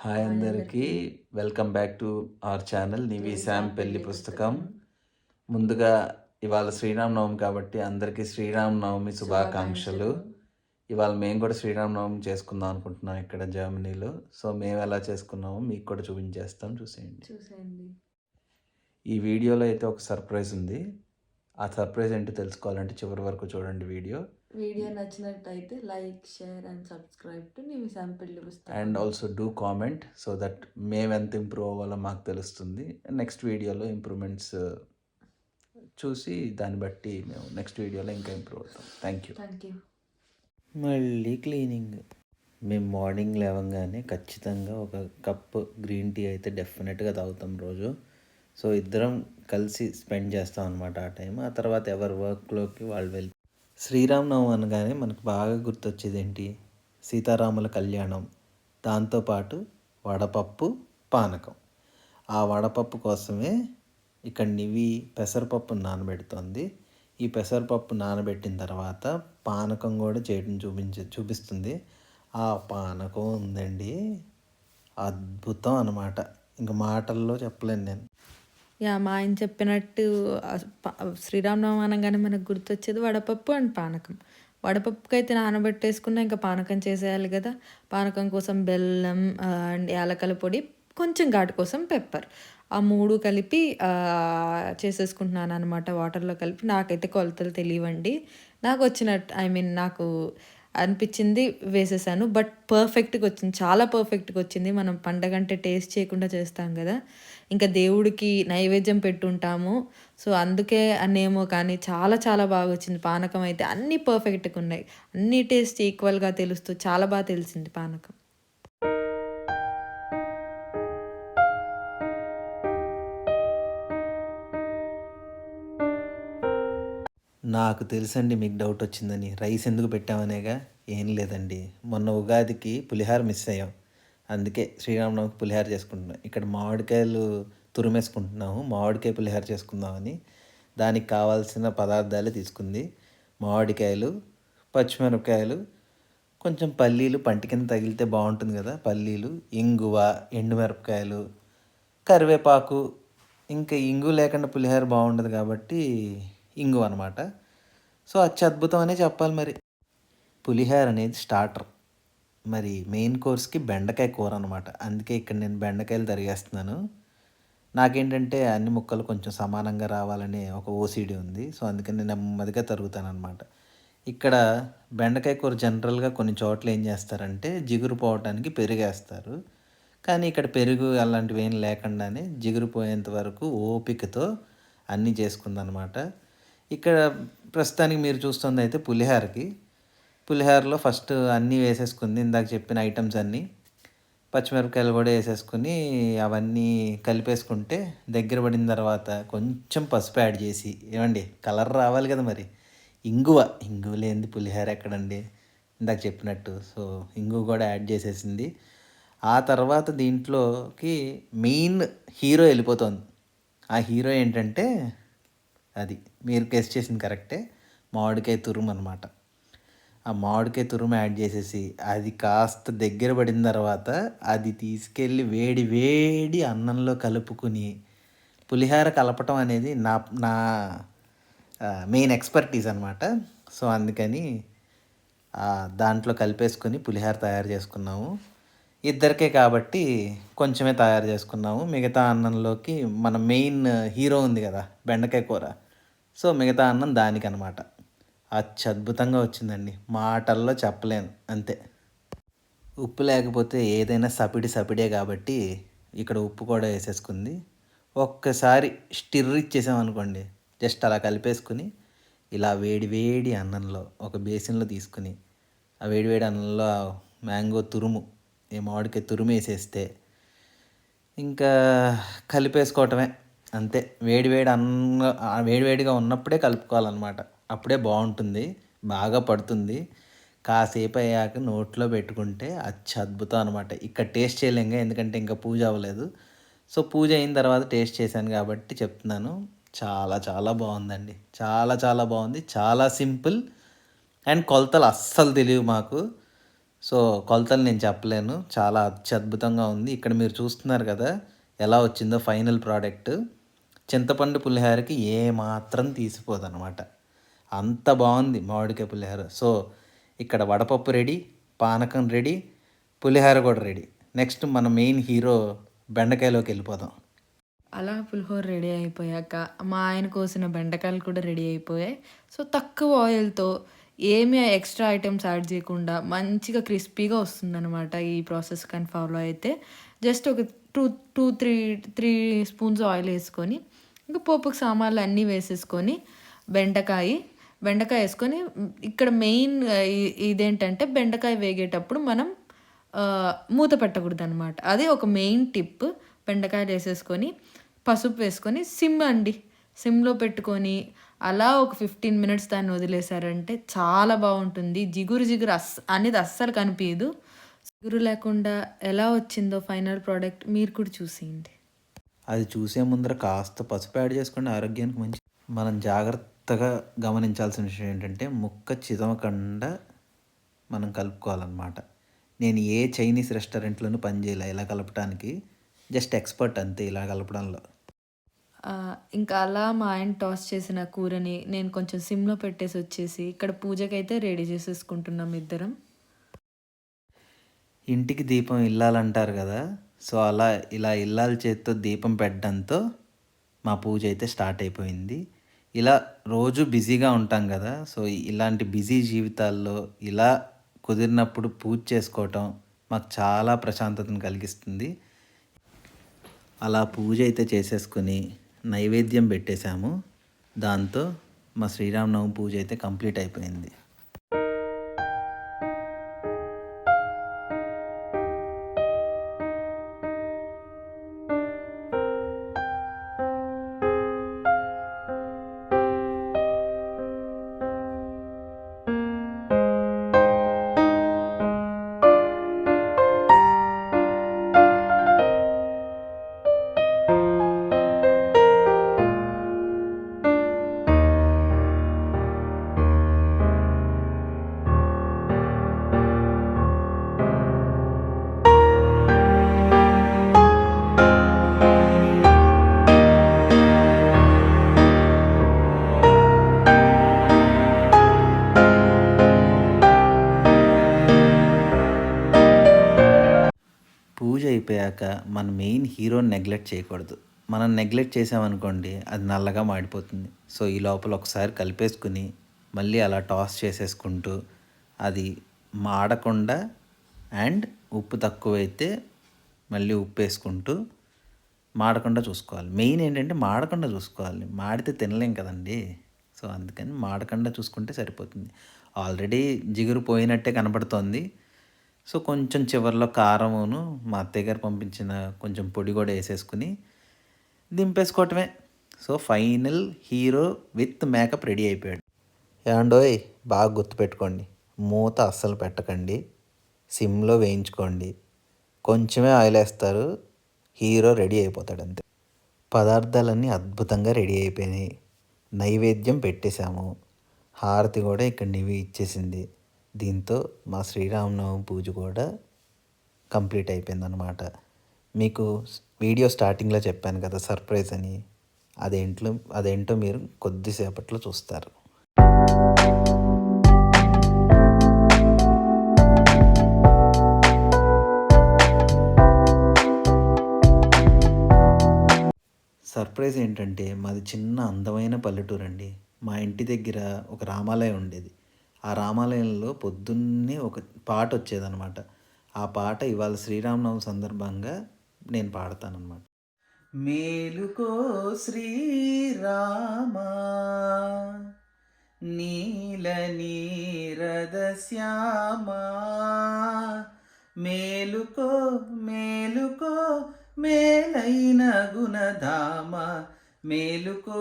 Hi hi అందరికీ. అందరికీ. Welcome back to our channel 'Nivi Nivisam Sam Pelli Pelli పుస్తకం'. పుస్తకం. ముందుగా ఇవాళ శ్రీరామనవమి కాబట్టి అందరికీ శ్రీరామనవమి శుభాకాంక్షలు. శుభాకాంక్షలు. ఇవాళ మేము కూడా శ్రీరామనవమి చేసుకుందాం అనుకుంటున్నాం ఇక్కడ జర్మనీలో. సో మేము ఎలా చేసుకున్నామో మీకు కూడా చూపించేస్తాం, చూసేయండి. చూసేయండి. ఈ వీడియోలో అయితే ఒక సర్ప్రైజ్ ఉంది. ఆ సర్ప్రైజ్ ఏంటో తెలుసుకోవాలంటే చివరి వరకు చూడండి వీడియో. వీడియో నచ్చినట్టయితే like, share and subscribe to Nivisam Pelli Pustakam. And also do comment so that మేము ఎంత ఇంప్రూవ్ అవ్వాలో మాకు తెలుస్తుంది. నెక్స్ట్ వీడియోలో ఇంప్రూవ్మెంట్స్ చూసి దాన్ని బట్టి మేము నెక్స్ట్ వీడియోలో ఇంకా ఇంప్రూవ్ అవుతాం. Thank you. మళ్ళీ క్లీనింగ్. మేము మార్నింగ్ లేవగానే ఖచ్చితంగా ఒక కప్ గ్రీన్ టీ అయితే డెఫినెట్గా తాగుతాం రోజు. సో ఇద్దరం కలిసి స్పెండ్ చేస్తాం అనమాట ఆ టైం. ఆ తర్వాత ఎవరి వర్క్లోకి వాళ్ళు వెళ్ళి శ్రీరామనవమి అనగానే మనకు బాగా గుర్తొచ్చేది ఏంటి? సీతారాముల కళ్యాణం, దాంతోపాటు వడపప్పు, పానకం. ఆ వడపప్పు కోసమే ఇక్కడ నివి పెసరపప్పు నానబెడుతోంది. ఈ పెసరపప్పు నానబెట్టిన తర్వాత పానకం కూడా చేయడం చూపిస్తుంది. ఆ పానకం ఉందండి, అద్భుతం అన్నమాట. ఇంక మాటల్లో చెప్పలేను నేను. మా ఆయన చెప్పినట్టు శ్రీరామనవమి అనగానే మనకు గుర్తొచ్చేది వడపప్పు అండ్ పానకం. వడపప్పుకి అయితే నానబెట్టేసుకున్నా ఇంకా పానకం చేసేయాలి కదా. పానకం కోసం బెల్లం అండ్ యాలకల పొడి, కొంచెం ఘాటు కోసం పెప్పర్, ఆ 3 కలిపి చేసేసుకుంటున్నాను అనమాట వాటర్లో కలిపి. నాకైతే కొలతలు తెలియవండి. నాకు వచ్చినట్టు నాకు అనిపించింది వేసేసాను. బట్ పర్ఫెక్ట్గా వచ్చింది, చాలా పర్ఫెక్ట్గా వచ్చింది. మనం పండగంటే టేస్ట్ చేయకుండా చేస్తాం కదా, ఇంకా దేవుడికి నైవేద్యం పెట్టుంటాము. సో అందుకే అనేమో కానీ చాలా చాలా బాగా వచ్చింది. పానకం అయితే అన్నీ పర్ఫెక్ట్గా ఉన్నాయి, అన్ని టేస్ట్ ఈక్వల్గా తెలుస్తూ చాలా బాగా తెలిసింది పానకం. నాకు తెలుసండి మీకు డౌట్ వచ్చిందని. రైస్ ఎందుకు పెట్టామనేగా. ఏం లేదండి, మొన్న ఉగాదికి పులిహార మిస్ అయ్యాం. అందుకే శ్రీరామనవమికి పులిహార చేసుకుంటున్నాం. ఇక్కడ మామిడికాయలు తురిమేసుకుంటున్నాము, మామిడికాయ పులిహార చేసుకుందామని. దానికి కావాల్సిన పదార్థాలు తీసుకుంది: మామిడికాయలు, పచ్చిమిరపకాయలు, కొంచెం పల్లీలు, పంటి కింద తగిలితే బాగుంటుంది కదా, పల్లీలు, ఇంగువ, ఎండుమిరపకాయలు, కరివేపాకు. ఇంకా ఇంగు లేకుండా పులిహోర బాగుండదు కాబట్టి ఇంగువ అనమాట. సో అత్యద్భుతం అనే చెప్పాలి. మరి పులిహోర అనేది స్టార్టర్, మరి మెయిన్ కోర్స్కి బెండకాయ కూర అనమాట. అందుకే ఇక్కడ నేను బెండకాయలు తరిగేస్తున్నాను. నాకేంటంటే అన్ని ముక్కలు కొంచెం సమానంగా రావాలనే ఒక ఓసిడి ఉంది. సో అందుకని నేను నెమ్మదిగా తరుగుతాను అనమాట. ఇక్కడ బెండకాయ కూర జనరల్గా కొన్ని చోట్ల ఏం చేస్తారంటే జిగురు పోవటానికి పెరుగేస్తారు. కానీ ఇక్కడ పెరుగు అలాంటివి ఏం లేకుండానే జిగురు పోయేంత వరకు ఓపికతో అన్నీ చేసుకుందనమాట. ఇక్కడ ప్రస్తుతానికి మీరు చూస్తుంది అయితే పులిహోరలో ఫస్ట్ అన్నీ వేసేసుకుంది, ఇందాక చెప్పిన ఐటమ్స్ అన్నీ. పచ్చిమిరపకాయలు కూడా వేసేసుకుని అవన్నీ కలిపేసుకుంటే దగ్గర పడిన తర్వాత కొంచెం పసుపు యాడ్ చేసి, ఏమండి కలర్ రావాలి కదా మరి, ఇంగువ లేనిది పులిహోర ఎక్కడండి, ఇందాక చెప్పినట్టు. సో ఇంగువ కూడా యాడ్ చేసేసింది. ఆ తర్వాత దీంట్లోకి మెయిన్ హీరో వెళ్ళిపోతుంది. ఆ హీరో ఏంటంటే అది మీరు గెస్ చేసింది కరెక్టే, మామిడికాయ తురుము అనమాట. ఆ మామిడికాయ తురుము యాడ్ చేసేసి అది కాస్త దగ్గర పడిన తర్వాత అది తీసుకెళ్ళి వేడి వేడి అన్నంలో కలుపుకుని పులిహోర కలపటం అనేది నా నా మెయిన్ ఎక్స్పర్టీస్ అనమాట. సో అందుకని దాంట్లో కలిపేసుకొని పులిహోర తయారు చేసుకున్నాము. ఇద్దరికే కాబట్టి కొంచెమే తయారు చేసుకున్నాము. మిగతా అన్నంలోకి మన మెయిన్ హీరో ఉంది కదా, బెండకాయ కూర. సో మిగతా అన్నం దానికనమాట. అత్యద్భుతంగా వచ్చిందండి, మాటల్లో చెప్పలేను, అంతే. ఉప్పు లేకపోతే ఏదైనా సపిడే కాబట్టి ఇక్కడ ఉప్పు కూడా వేసేసుకుంది. ఒక్కసారి స్టిర్ ఇచ్చేసామనుకోండి, జస్ట్ అలా కలిపేసుకుని ఇలా వేడి వేడి అన్నంలో ఒక బేసిన్లో తీసుకుని ఆ వేడి వేడి అన్నంలో మ్యాంగో తురుము, ఈ మామిడికాయ తురుము వేసేస్తే ఇంకా కలిపేసుకోవటమే, అంతే. వేడివేడిగా ఉన్నప్పుడే కలుపుకోవాలన్నమాట, అప్పుడే బాగుంటుంది, బాగా పడుతుంది. కాసేపు అయ్యాక నోట్లో పెట్టుకుంటే అత్యద్భుతం అనమాట. ఇక్కడ టేస్ట్ చేయలేంగా, ఎందుకంటే ఇంకా పూజ అవ్వలేదు. సో పూజ అయిన తర్వాత టేస్ట్ చేశాను కాబట్టి చెప్తున్నాను. చాలా చాలా బాగుందండి, చాలా చాలా బాగుంది. చాలా సింపుల్ అండ్ కొలతలు అస్సలు తెలియవు మాకు. సో కొలతలు నేను చెప్పలేను, చాలా అత్యద్భుతంగా ఉంది. ఇక్కడ మీరు చూస్తున్నారు కదా ఎలా వచ్చిందో ఫైనల్ ప్రోడక్ట్. చింతపండు పులిహోరకి ఏ మాత్రం తీసిపోదన్నమాట, అంత బాగుంది మామిడికాయ పులిహోర. సో ఇక్కడ వడపప్పు రెడీ, పానకం రెడీ, పులిహోర కూడా రెడీ. నెక్స్ట్ మన మెయిన్ హీరో బెండకాయలోకి వెళ్ళిపోదాం. అలా పులిహోర రెడీ అయిపోయాక మా ఆయన కోసిన బెండకాయలు కూడా రెడీ అయిపోయాయి. సో తక్కువ ఆయిల్తో ఏమీ ఎక్స్ట్రా ఐటమ్స్ యాడ్ చేయకుండా మంచిగా క్రిస్పీగా వస్తుందన్నమాట ఈ ప్రాసెస్ కానీ ఫాలో అయితే. జస్ట్ ఒక త్రీ స్పూన్స్ ఆయిల్ వేసుకొని ఇంకా పోపుకు సామాన్లు అన్నీ వేసేసుకొని బెండకాయ వేసుకొని ఇక్కడ మెయిన్ ఇదేంటంటే బెండకాయ వేగేటప్పుడు మనం మూత పెట్టకూడదు అనమాట. అది ఒక మెయిన్ టిప్. బెండకాయలు వేసేసుకొని పసుపు వేసుకొని సిమ్లో పెట్టుకొని అలా ఒక 15 మినిట్స్ దాన్ని వదిలేసారంటే చాలా బాగుంటుంది. జిగురు అనేది అస్సలు కనిపించదు. జిగురు లేకుండా ఎలా వచ్చిందో ఫైనల్ ప్రోడక్ట్ మీరు కూడా చూసేయండి. అది చూసే ముందర కాస్త పసుపు యాడ్ చేసుకోండి, ఆరోగ్యానికి మంచి. మనం జాగ్రత్తగా గమనించాల్సిన విషయం ఏంటంటే ముక్క చిదమకుండా మనం కలుపుకోవాలన్నమాట. నేను ఏ చైనీస్ రెస్టారెంట్లోనూ పనిచేయలే ఇలా కలపడానికి, జస్ట్ ఎక్స్పర్ట్ అంతే ఇలా కలపడంలో. ఇంకా అలా మా ఆయన టాస్ చేసిన కూరని నేను కొంచెం సిమ్లో పెట్టేసి వచ్చేసి ఇక్కడ పూజకైతే రెడీ చేసేసుకుంటున్నాం ఇద్దరం. ఇంటికి దీపం ఇల్లాలంటారు కదా, సో అలా ఇలా ఇల్లాల చేతితో దీపం పెట్టడంతో మా పూజ అయితే స్టార్ట్ అయిపోయింది. ఇలా రోజు బిజీగా ఉంటాం కదా, సో ఇలాంటి బిజీ జీవితాల్లో ఇలా కుదిరినప్పుడు పూజ చేసుకోవటం మాకు చాలా ప్రశాంతతను కలిగిస్తుంది. అలా పూజ అయితే చేసేసుకుని నైవేద్యం పెట్టేశాము. దాంతో మా శ్రీరామనవమి పూజ అయితే కంప్లీట్ అయిపోయింది. పూజ అయిపోయాక మన మెయిన్ హీరోని నెగ్లెక్ట్ చేయకూడదు. మనం నెగ్లెక్ట్ చేసామనుకోండి అది నల్లగా మాడిపోతుంది. సో ఈ లోపల ఒకసారి కలిపేసుకుని మళ్ళీ అలా టాస్ చేసేసుకుంటూ అది మాడకుండా అండ్ ఉప్పు తక్కువైతే మళ్ళీ ఉప్పు వేసుకుంటూ మాడకుండా చూసుకోవాలి. మెయిన్ ఏంటంటే మాడకుండా చూసుకోవాలి, మాడితే తినలేం కదండి. సో అందుకని మాడకుండా చూసుకుంటే సరిపోతుంది. ఆల్రెడీ జిగురు పోయినట్టే కనపడుతోంది. సో కొంచెం చివరిలో కారమును మా అత్తయ్య గారు పంపించిన కొంచెం పొడి కూడా వేసేసుకుని దింపేసుకోవటమే. So final hero with makeup ready అయిపోయాడు. ఏమండోయ్ బాగా గుర్తుపెట్టుకోండి, మూత అస్సలు పెట్టకండి, సిమ్లో వేయించుకోండి, కొంచెమే ఆయిల్ వేస్తారు, హీరో రెడీ అయిపోతాడు అంతే. పదార్థాలన్నీ అద్భుతంగా రెడీ అయిపోయినాయి. నైవేద్యం పెట్టేశాము, హారతి కూడా ఇక్కడ నివి ఇచ్చేసింది. దీంతో మా శ్రీరామనవమి పూజ కూడా కంప్లీట్ అయిపోయిందనమాట. మీకు వీడియో స్టార్టింగ్లో చెప్పాను కదా సర్ప్రైజ్ అని, అదేంటో మీరు కొద్దిసేపట్లో చూస్తారు. సర్ప్రైజ్ ఏంటంటే మాది చిన్న అందమైన పల్లెటూరు అండి. మా ఇంటి దగ్గర ఒక రామాలయం ఉండేది. ఆ రామాలయంలో పొద్దున్నే ఒక పాట వచ్చేదనమాట. ఆ పాట ఇవాళ శ్రీరామనవమి సందర్భంగా నేను పాడతానన్నమాట. మేలుకో శ్రీరామా నీల నీరద శ్యామా, మేలుకో మేలుకో మేలైన గుణధామ, మేలుకో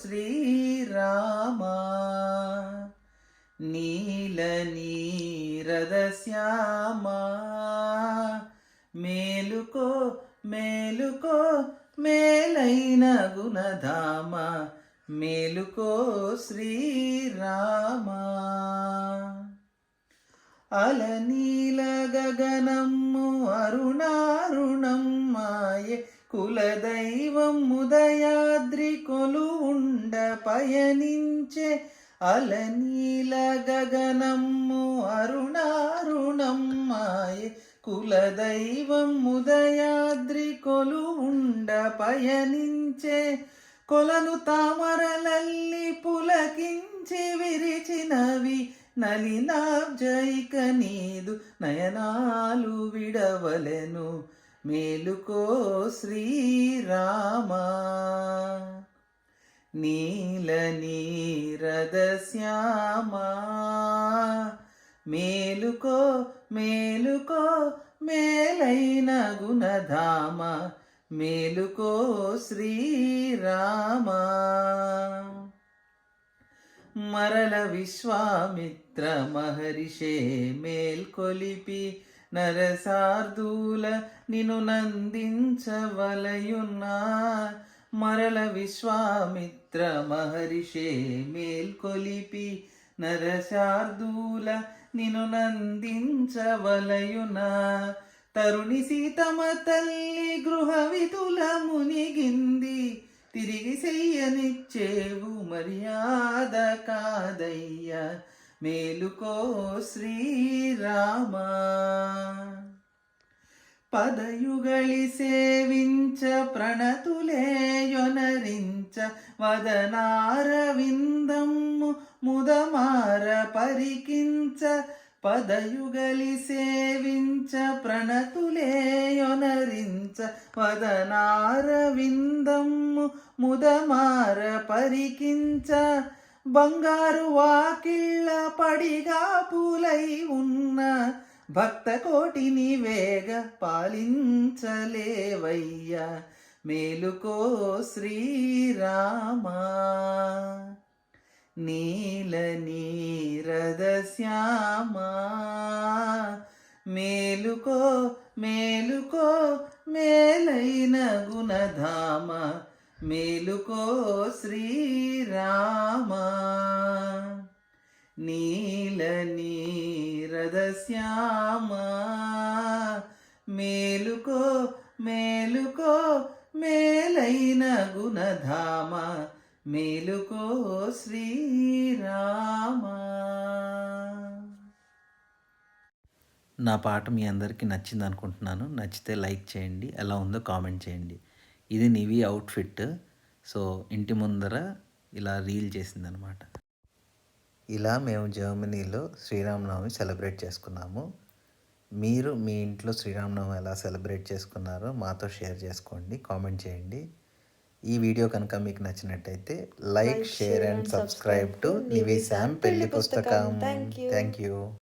శ్రీరామా నీల నీరద శ్యామా, మేలుకో మేలుకో మేలైన గుణధామ, మేలుకో శ్రీరామా. అలనీల గగనమ్ము అరుణారుణమ్మాయే కులదైవం ఉదయాద్రి కొలువుండ పయనించే అలనీల గగనమ్ము అరుణారుణమ్మాయే కులదైవం ఉదయాద్రి కొలువుండ పయనించే కొలను తామరలల్లి పులకించి విరిచినవి నలినాబ్జైక నీదు నయనాలు విడవలెను మేలుకో శ్రీరామా నీల నీరద శ్యామా మేలుకో మేలుకో మేలైన గుణధామ మేలుకో శ్రీరామా మరల విశ్వామిత్ర మహర్షే మేల్కొలిపి నరసార్దూల నిను నందించవలయున్నా మరల విశ్వామిత్ర మహర్షే మేల్కొలిపి నరశార్దూల నిను నందించవలయునా తరుణి సీతమ తల్లి గృహ విధుల మునిగింది తిరిగి చెయ్యనిచ్చేవు మర్యాద కాదయ్య మేలుకో శ్రీరామా పదయుగళి సేవించ ప్రణతులేయొనరించ వదనారవిందమ్ము ముదమార పరికించ పదయుగలి సేవించ ప్రణతులేయొనరించ వదనారవిందమ్ము ముదమార పరికించ బంగారు వాకిళ్ళ పడిగా పూలై ఉన్న భక్త కోటిని వేగ పాలించలేవయ్యా మేలుకో శ్రీరామా నీల నీరద శ్యామా మేలుకో మేలుకో మేలైన గుణధామ మేలుకో శ్రీరామా నీల నీరద శ్యామా మేలుకో మేలుకో మేలైన గుణధామ మేలుకో శ్రీరామా. నా పాట మీ అందరికీ నచ్చింది అనుకుంటున్నాను. నచ్చితే లైక్ చేయండి, ఎలా ఉందో కామెంట్ చేయండి. ఇది నివి అవుట్ఫిట్. సో ఇంటి ముందర ఇలా రీల్ చేసిందనమాట. ఇలా మేము జర్మనీలో శ్రీరామనవమి సెలబ్రేట్ చేసుకున్నాము. మీరు మీ ఇంట్లో శ్రీరామనవమి ఎలా సెలబ్రేట్ చేసుకున్నారో మాతో షేర్ చేసుకోండి, కామెంట్ చేయండి. ఈ వీడియో కనుక మీకు నచ్చినట్టయితే like, share and subscribe to నివి Sam పెళ్లి పుస్తకం. Thank you.